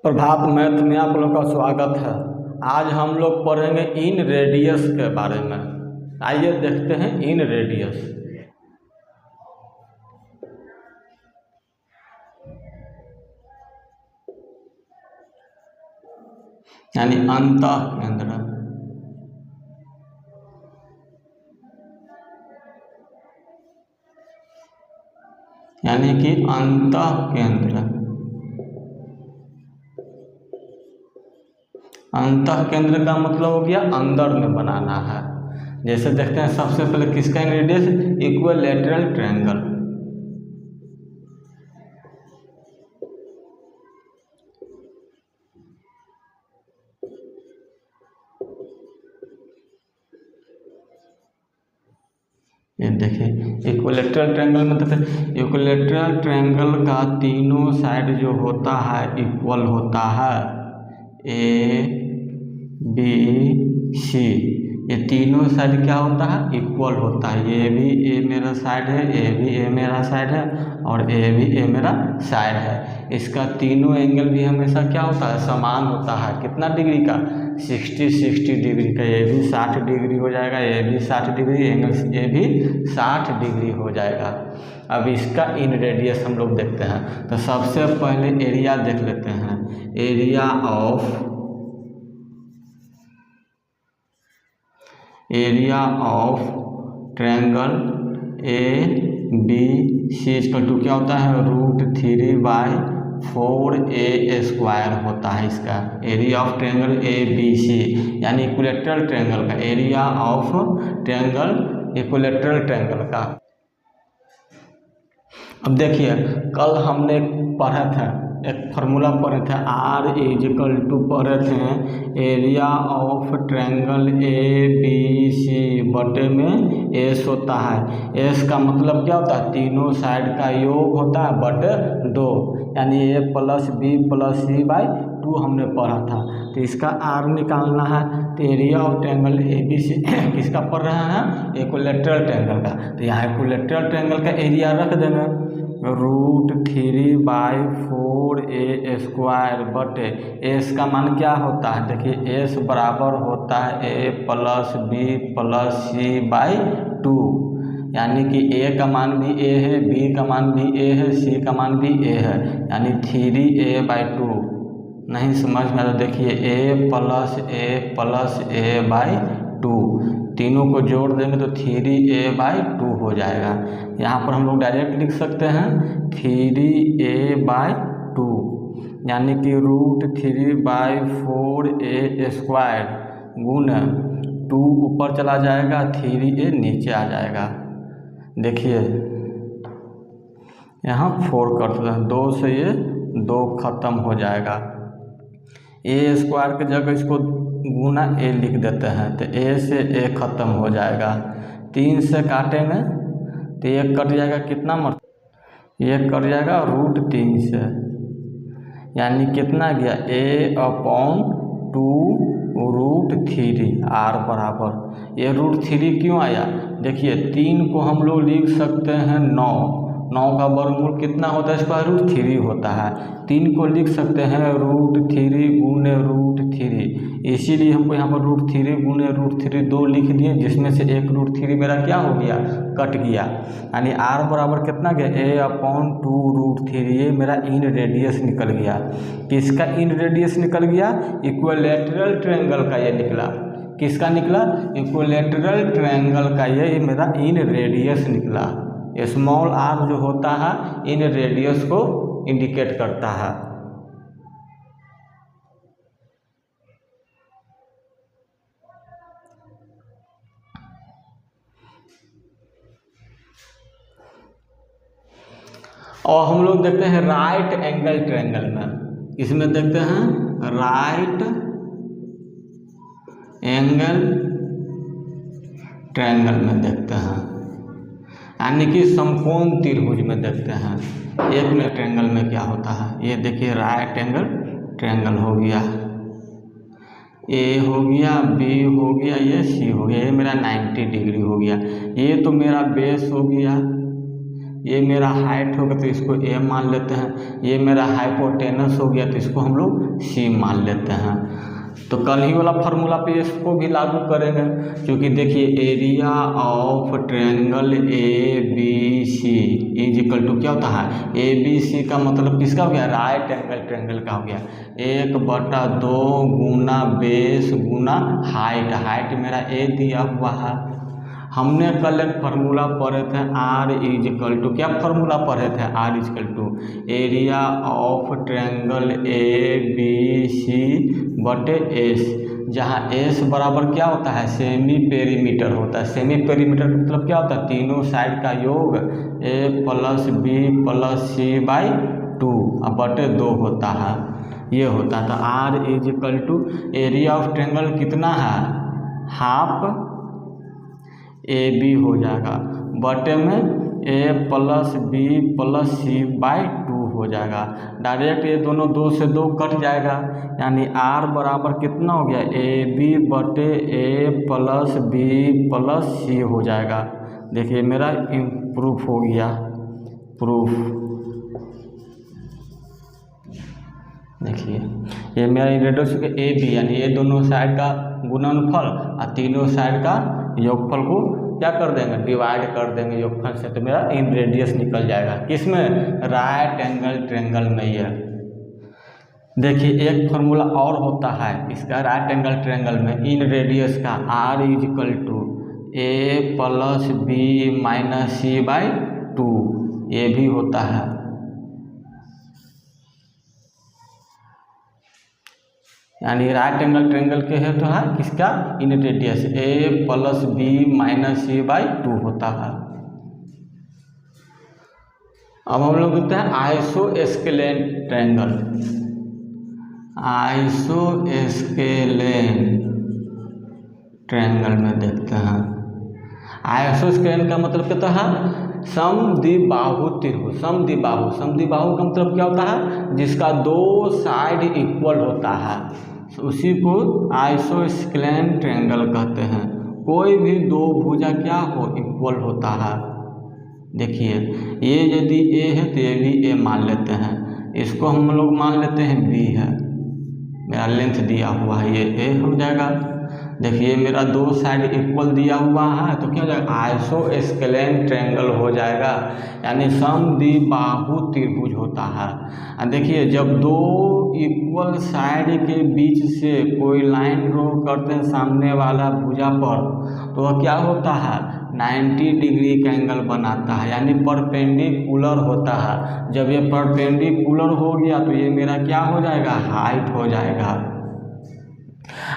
प्रभात math में आप लोग का स्वागत है। आज हम लोग पढ़ेंगे इन रेडियस के बारे में। आइए देखते हैं इन रेडियस यानी अंतः केंद्र। यानी कि अंतः केंद्र। अंतः केंद्र का मतलब हो गया अंदर में बनाना है। जैसे देखते हैं सबसे पहले किसका रेडियस, इक्विलैटरल ट्रायंगल। ये देखिए इक्विलैटरल ट्रायंगल में देखते इक्विलैटरल ट्रायंगल का तीनों साइड जो होता है इक्वल होता है। ए बी सी, ये तीनों साइड क्या होता है, इक्वल होता है। ये भी ए मेरा साइड है, ए भी ए मेरा साइड है और ए भी ए मेरा साइड है। इसका तीनों एंगल भी हमेशा क्या होता है, समान होता है। कितना डिग्री का, 60 डिग्री का। ये भी 60 डिग्री हो जाएगा, ये भी 60 डिग्री, एंगल ये भी 60 डिग्री हो जाएगा। अब इसका इन रेडियस हम लोग देखते हैं। तो सबसे पहले एरिया देख लेते हैं। Area of triangle A B C equal to क्या होता है, √3/4a² होता है। इसका area of triangle A B C यानी इक्विलैटरल ट्रायंगल का area of triangle, equilateral triangle का। अब देखिए कल हमने पढ़ा था, एक फार्मूला पढ़े थे, R पढ़े थे area of triangle A B C बटे में एस होता है। एस का मतलब क्या होता है, तीनों साइड का योग होता है बटे 2, यानी a + b + c/2 हमने पढ़ा था। तो इसका R निकालना है। तो area of triangle A B C किसका पढ़ रहे हैं, इक्विलैटरल ट्रायंगल का। तो यहाँ इक्विलैटरल ट्रायंगल का एरिया रख देना, √3/4a² बटे एस का मान क्या होता है, देखिए एस बराबर होता है a + b + c/2, यानी कि a का मान भी a है, b का मान भी a है, c का मान भी a है, यानी 3a/2। नहीं समझ में तो देखिए a + a/2, तीनों को जोड़ देंगे तो 3a/2 हो जाएगा। यहाँ पर हम लोग डायरेक्ट लिख सकते हैं 3a/2, यानी कि √3/4a² गुण 2 ऊपर चला जाएगा, 3a नीचे आ जाएगा। देखिए यहाँ 4 कर देते हैं, 2 से ये 2 खत्म हो जाएगा। a² की जगह इसको गुना a लिख देते हैं, तो a से a खत्म हो जाएगा। 3 से काटेंगे तो ये कट जाएगा, कितना ये कट जाएगा √3 से, यानी कितना गया a/2 √3 r बराबर। ये √3 क्यों आया, देखिए 3 को हम लोग लिख सकते हैं 9 का वर्गमूल कितना होता है, √3 होता है। 3 को लिख सकते हैं √3 गुने √3, इसीलिए हमको यहाँ पर √3 गुने √3 2 लिख दिए, जिसमें से एक √3 मेरा क्या हो गया, कट गया। यानी r बराबर कितना गया, a/2 √3। ये मेरा इन रेडियस निकल गया। किसका इन रेडियस निकल गया, इक्विलैटरल ट्रायंगल का ये निकला। किसका निकला, इक्विलैटरल ट्रायंगल का ये मेरा इन रेडियस निकला। स्मॉल r जो होता है इन रेडियस को इंडिकेट करता है। और हम लोग देखते हैं राइट एंगल ट्रायंगल में, इसमें देखते हैं राइट एंगल ट्रायंगल में देखते हैं, यानी कि समकोण त्रिभुज में देखते हैं। एक में ट्रायंगल में क्या होता है, ये देखिए राइट एंगल ट्रायंगल हो गया, ए हो गया, बी हो गया, ये सी हो गया, ये मेरा 90 डिग्री हो गया। ये तो मेरा बेस हो गया, ये मेरा हाइट होगा तो इसको ए मान लेते हैं, ये मेरा हाइपोटेनस हो गया तो इसको हम लोग सी मान लेते हैं। तो कल ही वाला फार्मूला पे इसको भी लागू करेंगे, क्योंकि देखिए area of triangle A B C is equal to क्या होता है, ए बी सी का मतलब किसका हो गया, राइट एंगल ट्रायंगल का हो गया। 1/2 गुना बेस गुना हाइट, हाइट मेरा ए दिया हुआ है। हमने कल एक फार्मूला पढ़े थे R इज इक्वल टू, क्या फार्मूला पढ़े थे, R is equal to area of triangle A B C बटे एस, जहाँ एस बराबर क्या होता है, सेमी पेरीमीटर होता है। सेमी पेरीमीटर का मतलब क्या होता है, तीनों साइड का योग a plus B plus C by 2 बटे 2 होता है, ये होता है। तो R is equal to area of triangle कितना है, हाफ ए बी हो जाएगा बटे में A plus B plus C by 2 हो जाएगा। डायरेक्ट ये दोनों 2 से 2 कट जाएगा, यानी आर बराबर कितना हो गया, ए बी बटे ए प्लस बी प्लस सी हो जाएगा। देखिए मेरा प्रूफ हो गया, प्रूफ देखिए ये मेरा रेडियस ए बी, यानी ये दोनों साइड का गुणनफल और तीनों साइड का योगफल को क्या कर देंगे, डिवाइड कर देंगे योगफल से, तो मेरा इन रेडियस निकल जाएगा। किसमें, राइट एंगल ट्रायंगल में। ये देखिए एक फार्मूला और होता है इसका राइट एंगल ट्रायंगल में, इन रेडियस का R is equal to A plus B minus C by 2, ये भी होता है। यानी राइट एंगल ट्रायंगल के है तो है किसका, inradius A plus B minus C by 2 होता है। अब हम लोग देखते हैं आइसोस्केलेन ट्रायंगल। आइसोस्केलेन ट्रायंगल में देखते हैं, आइसोस्केलेन का मतलब क्या होता है, समद्विबाहु त्रिभुज। समद्विबाहु, समद्विबाहु का मतलब क्या होता है, जिसका 2 साइड इक्वल होता है, उसी को आइसोस्केलेन ट्रायंगल कहते हैं। कोई भी 2 भुजा क्या हो, इक्वल होता है। देखिए ये यदि ए है तो ये भी ए मान लेते हैं, इसको हम लोग मान लेते हैं बी है, मेरा लेंथ दिया हुआ है ये ए हो जाएगा। देखिए मेरा 2 साइड इक्वल दिया हुआ है तो क्या हो जाएगा, आइसोस्केलेन ट्रायंगल हो जाएगा, यानी समद्विबाहु त्रिभुज होता है। देखिए जब 2 इक्वल साइड के बीच से कोई लाइन ड्रॉ करते हैं सामने वाला भुजा पर, तो वह क्या होता है, 90 डिग्री का एंगल बनाता है, यानी परपेंडिकुलर होता है। जब ये परपेंडिकुलर हो गया तो ये मेरा क्या हो जाएगा, हाइट हो जाएगा।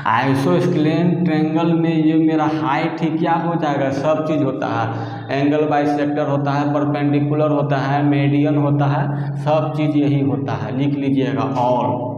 आइसोस्केलेन ट्रायंगल में ये मेरा हाइट ही क्या हो जाएगा, सब चीज़ होता है, एंगल बाइसेक्टर होता है, परपेंडिकुलर होता है, मीडियन होता है, सब चीज़ यही होता है। लिख लीजिएगा ऑल,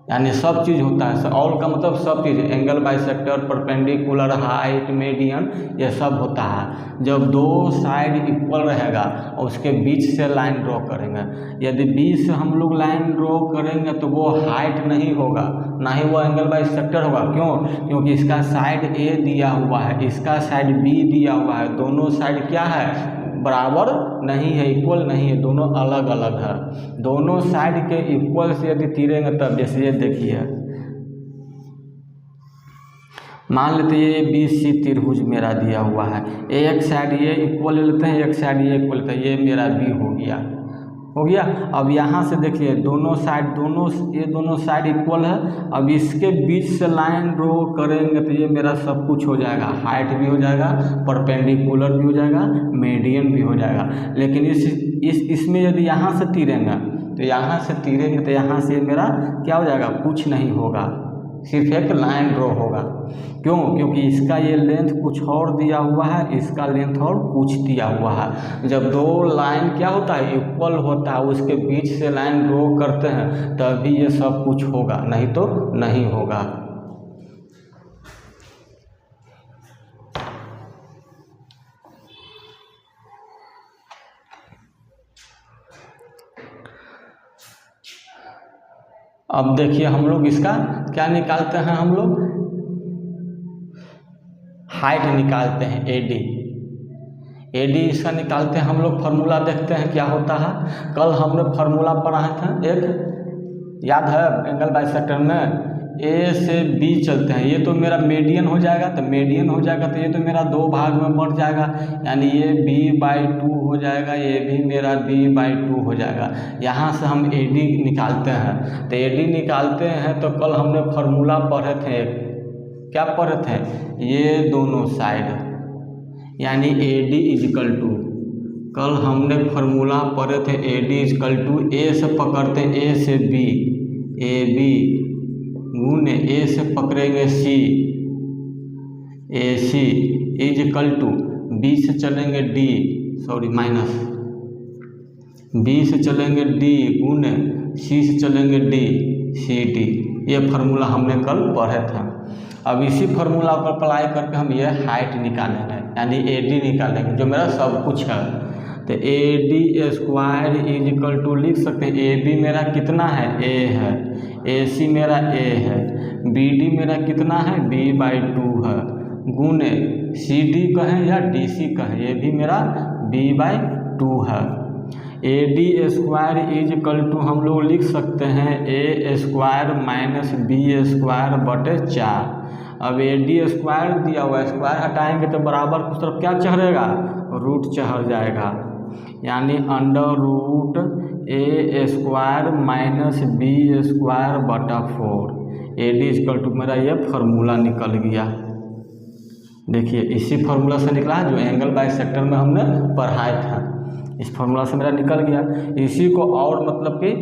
यानी सब चीज़ होता है। ऑल का मतलब सब चीज़, angle bisector, perpendicular, height, median, ये सब होता है। जब 2 साइड इक्वल रहेगा और उसके बीच से लाइन ड्रॉ करेंगे, यदि बीच से हम लोग लाइन ड्रॉ करेंगे तो वो हाइट नहीं होगा, ना ही वो एंगल बाइसेक्टर होगा। क्यों, क्योंकि इसका साइड ए दिया हुआ है, इसका साइड बी दिया हुआ है, दोनों साइड क्या है, बराबर नहीं है, इक्वल नहीं है, दोनों अलग अलग है। दोनों साइड के इक्वल से यदि तीरेंगे तब, जैसे ये देखिए मान लेते हैं ये बी सी त्रिभुज मेरा दिया हुआ है, एक साइड ये इक्वल ले लेते हैं, एक साइड ये इक्वल लेते हैं, ये मेरा बी हो गया। अब यहाँ से देखिए दोनों साइड, ये दोनों साइड इक्वल है। अब इसके बीच से लाइन ड्रॉ करेंगे तो ये मेरा सब कुछ हो जाएगा, हाइट भी हो जाएगा, परपेंडिकुलर भी हो जाएगा, मीडियन भी हो जाएगा। लेकिन इसमें यदि यहाँ से तीरेंगे तो यहाँ से मेरा क्या हो जाएगा, कुछ नहीं होगा, सिर्फ एक लाइन ड्रॉ होगा। क्यों, क्योंकि इसका ये लेंथ कुछ और दिया हुआ है, इसका लेंथ और कुछ दिया हुआ है। जब 2 लाइन क्या होता है, इक्वल होता है, उसके बीच से लाइन ड्रॉ करते हैं तभी ये सब कुछ होगा, नहीं तो नहीं होगा। अब देखिए हम लोग इसका क्या निकालते हैं, हम लोग हाइट निकालते हैं, AD। AD इसका निकालते हैं हम लोग, फार्मूला देखते हैं क्या होता है। कल हमने फार्मूला पढ़ा था एक, याद है, एंगल बाइसेक्टर में A से B चलते हैं, ये तो मेरा मीडियन हो जाएगा, तो मीडियन हो जाएगा तो ये तो मेरा दो भाग में बढ़ जाएगा, यानी ये B/2 हो जाएगा, ये भी मेरा B/2 हो जाएगा। यहाँ से हम AD निकालते हैं, तो AD निकालते हैं तो कल हमने फार्मूला पढ़े थे, क्या पढ़े थे, ये दोनों साइड यानी AD इजिकल टू, कल हमने फार्मूला पढ़े थे AD इजिकल टू, A से पकड़ते हैं A से B, AB गुने A से पकड़ेंगे C, AC is equal to B से चलेंगे D, सॉरी माइनस, B से चलेंगे D गुने C से चलेंगे D, CD। ये फार्मूला हमने कल पढ़े थे। अब इसी फार्मूला को अप्लाई करके हम ये हाइट निकालेंगे, यानी AD निकालेंगे जो मेरा सब कुछ है। तो AD square is equal to लिख सकते हैं, AB मेरा कितना है, A है, AC मेरा A है, BD मेरा कितना है, B/2 है, गुने CD कहें या DC कहें, ये भी मेरा B/2 है। AD square is equal to हम लोग लिख सकते हैं A square minus B square बटे 4। अब AD स्क्वायर दिया हुआ है, स्क्वायर हटाएंगे तो बराबर उस तरफ क्या चढ़ेगा, रूट चढ़ जाएगा, यानी under root A square minus B square बटा 4। AD इक्वल टू मेरा ये फार्मूला निकल गया। देखिए इसी फार्मूला से निकला है जो एंगल बाइसेक्टर में हमने पढ़ाया था, इस फार्मूला से मेरा निकल गया। इसी को और मतलब कि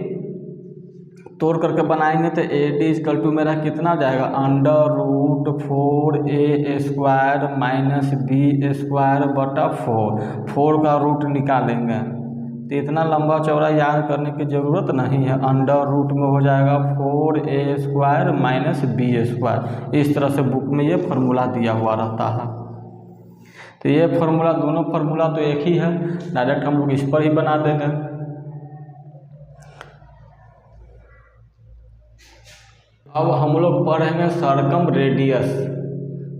तोड़ करके बनाएंगे तो AD इक्वल टू मेरा कितना जाएगा, under root 4A square minus B square बटा 4 का रूट निकालेंगे, तो इतना लंबा चौड़ा याद करने की ज़रूरत नहीं है। अंडर रूट में हो जाएगा 4A square minus B square, इस तरह से बुक में ये फार्मूला दिया हुआ रहता है। तो ये फार्मूला, दोनों फार्मूला तो एक ही है, डायरेक्ट हम लोग इस पर ही बना देंगे। अब हम लोग पढ़ेंगे सर्कम रेडियस,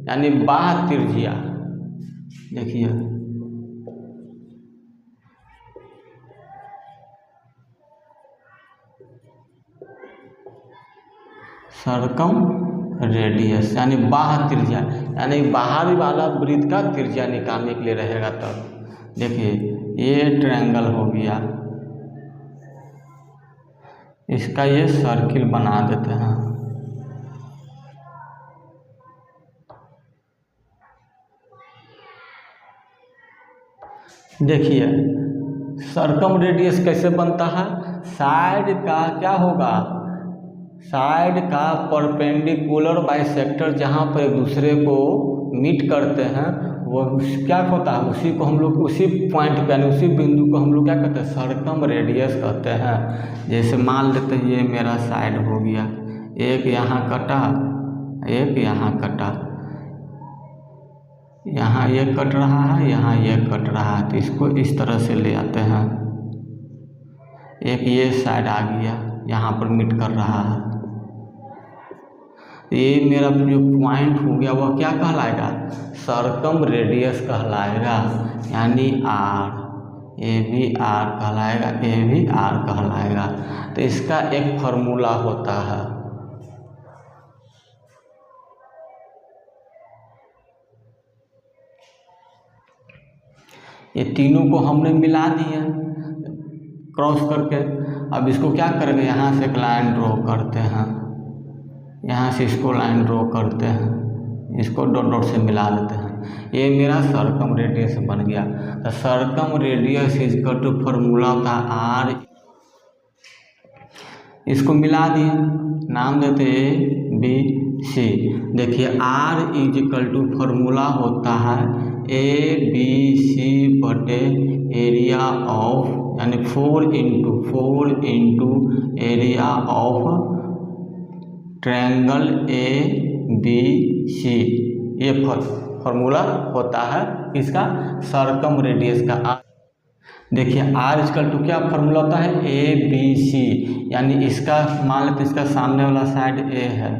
यानी बाह्य त्रिज्या। देखिए सर्कम रेडियस यानी बाह्य त्रिज्या, यानी बाहरी वाला वृत्त का त्रिज्या निकालने के लिए रहेगा। तब देखिए ये ट्रायंगल हो गया, इसका ये सर्किल बना देते हैं। देखिए सर्कम रेडियस कैसे बनता है, साइड का क्या होगा, साइड का परपेंडिकुलर बाइसेक्टर जहाँ पर एक दूसरे को मीट करते हैं वो क्या होता है, उसी को हम लोग उसी पॉइंट पे यानी उसी बिंदु को हम लोग क्या कहते हैं, सर्कम रेडियस कहते हैं। जैसे मान लेते हैं ये मेरा साइड हो गया, एक यहाँ कटा, एक यहाँ कटा, यहाँ ये कट रहा है, यहाँ ये कट रहा है, तो इसको इस तरह से ले आते हैं। एक ये साइड आ गया, यहाँ पर मीट कर रहा है, ये मेरा जो पॉइंट हो गया वह क्या कहलाएगा, सर्कम रेडियस कहलाएगा, यानी R, ये भी R कहलाएगा, ये भी R कहलाएगा। तो इसका एक फार्मूला होता है, ये तीनों को हमने मिला दिया क्रॉस करके। अब इसको क्या करेंगे, यहाँ से एक लाइन ड्रॉ करते हैं, यहाँ से इसको लाइन ड्रॉ करते हैं, इसको डॉट डॉट से मिला देते हैं, ये मेरा सर्कम रेडियस बन गया। तो circumradius is equal to formula का R, इसको मिला दिए, नाम देते ABC। देखिए R is equal to formula होता है ABC बटे एरिया ऑफ, यानी 4 into area of triangle ABC। ये फार्मूला होता है इसका सर्कम रेडियस का। देखिए R इक्वल टू क्या फार्मूला होता है, ABC, यानी इसका मान लेते इसका सामने वाला साइड A है,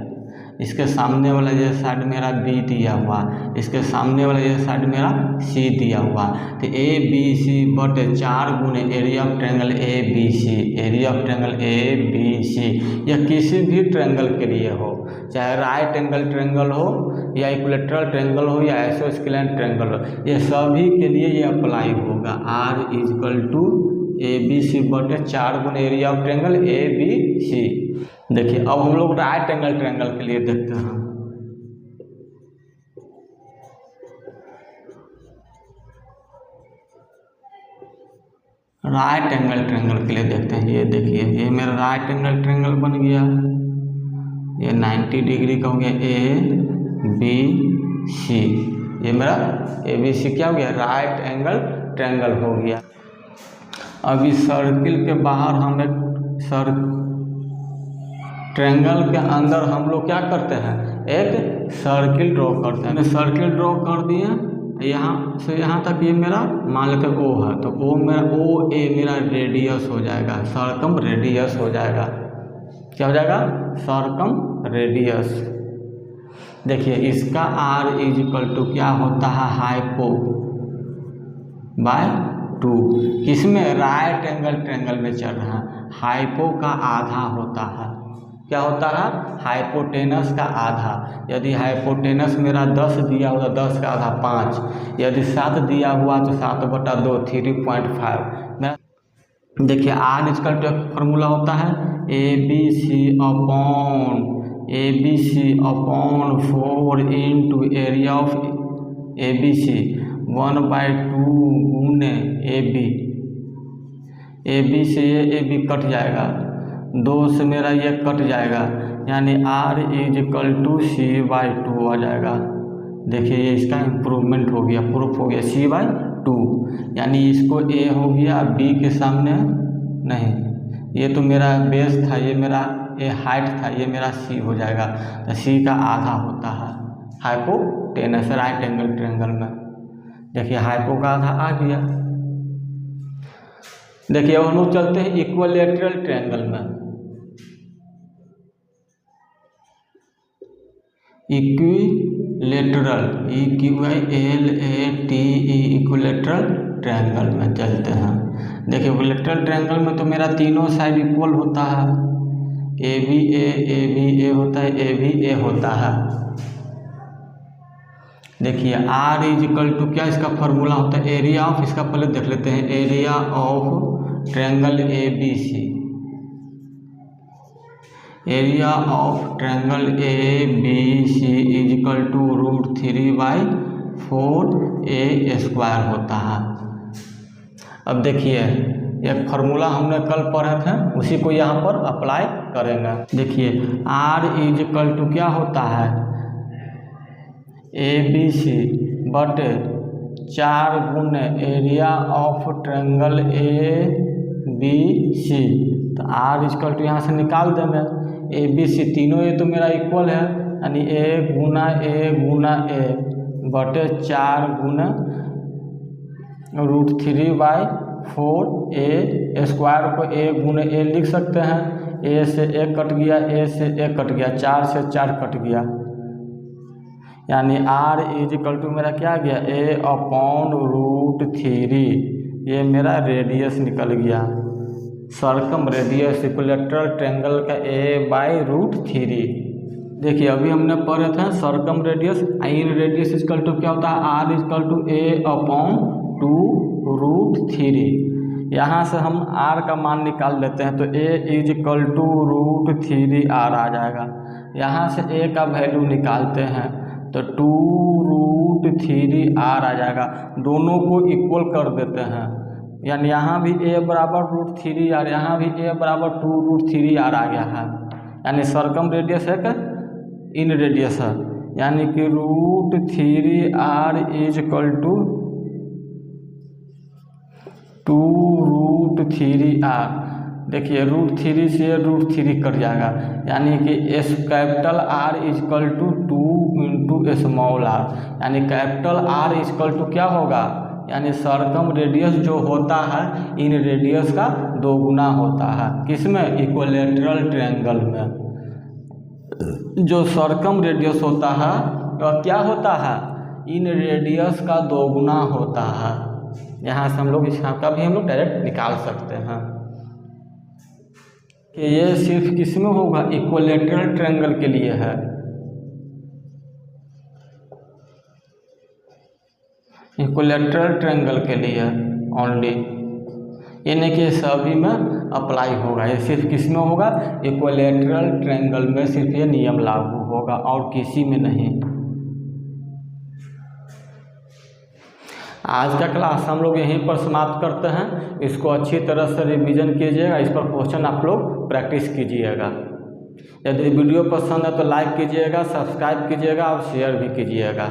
इसके सामने वाला ये साइड मेरा बी दिया हुआ, इसके सामने वाला ये साइड मेरा सी दिया हुआ। तो ए बी सी बटे 4 गुने area of triangle A B C, area of triangle A B C, या किसी भी ट्रायंगल के लिए हो, चाहे राइट एंगल ट्रायंगल हो या इक्विलेटरल ट्रायंगल हो या आइसोस्केलेटल ट्रायंगल हो, ये सभी के लिए ये अप्लाई होगा। R is equal to A B C बटे 4 गुने area of triangle A B C. देखिए अब हम लोग राइट एंगल ट्रायंगल के लिए देखते हैं। राइट एंगल ट्रायंगल के लिए देखते हैं। ये देखिए ये मेरा राइट एंगल ट्रायंगल बन गया, ये 90 डिग्री का हो गया ए बी सी, ये मेरा ए बी सी क्या हो गया, राइट एंगल ट्रायंगल हो गया। अब इस सर्किल के बाहर हम एक ट्रायंगल के अंदर हम लोग क्या करते हैं, एक सर्किल ड्रॉ करते हैं। सर्किल ड्रॉ कर दिए, यहाँ से यहाँ तक ये मेरा मान लेते हैं ओ है, तो ओ मेरा ओ ए मेरा रेडियस हो जाएगा, सर्कम रेडियस हो जाएगा। क्या हो जाएगा, सर्कम रेडियस। देखिए इसका R इजकल टू क्या होता है, हाइपो बाय 2, किसमें, राइट एंगल ट्रायंगल में चल रहा है। हाइपो का आधा होता है, क्या होता है, हाइपोटेनस का आधा। यदि हाइपोटेनस मेरा 10 दिया हुआ, 10 का आधा 5, यदि 7 दिया हुआ तो 7/2 3.5। देखिए R इजकल टू फॉर्मूला होता है A B C upon 4 into area of A B C 1/2 गुने ए बी से ए बी कट जाएगा, 2 से मेरा ये कट जाएगा, यानी R इजकल टू C/2 आ जाएगा। देखिए ये इसका इम्प्रूवमेंट हो गया, प्रूफ हो गया C/2, यानी इसको A हो गया, B के सामने नहीं, ये तो मेरा बेस था, ये मेरा ए हाइट था, ये मेरा C हो जाएगा। तो C का आधा होता है हाइपोटेनस राइट एंगल ट्रायंगल में। देखिए हाइपो का आधा आ गया। देखिए अब हम लोग चलते हैं इक्विलेटरल ट्रायंगल में। इक्विलेटरल EQULATE इक्विलेटरल ट्रायंगल में चलते हैं। देखिए इक्विलेटरल ट्रायंगल में तो मेरा तीनों साइड इक्वल होता है, ए बी ए होता है, ए भी ए होता है। देखिए R इजकल टू क्या इसका फॉर्मूला होता है, एरिया ऑफ, इसका पहले देख लेते हैं, area of triangle A B C, area of triangle A B C is equal to √3/4 A² होता है। अब देखिए एक फार्मूला हमने कल पढ़े थे, उसी को यहाँ पर अप्लाई करेंगे। देखिए R इजकल टू क्या होता है, ए बी सी बटे 4 गुने area of triangle A B C. तो R इजकल टू यहाँ से निकाल देंगे, ए बी सी तीनों ये तो मेरा इक्वल है, यानी ए गुना ए बटे 4 गुना √3/4 A² को ए गुने ए लिख सकते हैं, ए से ए कट गया, ए से ए कट गया, 4 से 4 कट गया, यानी R इजकल टू मेरा क्या गया, A/√3, ये मेरा रेडियस निकल गया, सर्कम रेडियस इक्विलेटरल ट्रायंगल का A/√3। देखिए अभी हमने पढ़े थे circumradius, inradius is equal to क्या होता है, R इजकल टू A/2√3। यहाँ से हम R का मान निकाल लेते हैं, तो A इजकल टू √3R आ जाएगा। यहाँ से A का वैल्यू निकालते हैं तो 2√3R आ जाएगा, दोनों को इक्वल कर देते हैं, यानी यहाँ भी A बराबर √3R, यहाँ भी A बराबर 2√3R आ गया है, यानी सर्कम रेडियस है कि इन रेडियस है, यानी कि √3R इजकल टू 2√3R। देखिए √3 से √3 कट जाएगा, यानी कि capital R is equal to 2 × small r, यानी कैपिटल R इजकल टू क्या होगा, यानी सर्कम रेडियस जो होता है इन रेडियस का 2 गुना होता है, किसमें, इक्विलेटरल ट्रायंगल में। जो सरकम रेडियस होता है वह क्या होता है, इन रेडियस का दोगुना होता है। यहाँ से हम लोग इसका भी हम लोग डायरेक्ट निकाल सकते हैं कि ये सिर्फ किस में होगा, इक्विलैटरल ट्रायंगल के लिए है। इक्विलैटरल ट्रायंगल के लिए ओनली, यानी कि सभी में अप्लाई होगा। ये सिर्फ किस में होगा, इक्विलैटरल ट्रायंगल में सिर्फ ये नियम लागू होगा और किसी में नहीं। आज का क्लास हम लोग यहीं पर समाप्त करते हैं। इसको अच्छी तरह से रिवीजन कीजिएगा, इस पर क्वेश्चन आप लोग प्रैक्टिस कीजिएगा। यदि वीडियो पसंद है तो लाइक कीजिएगा, सब्सक्राइब कीजिएगा और शेयर भी कीजिएगा।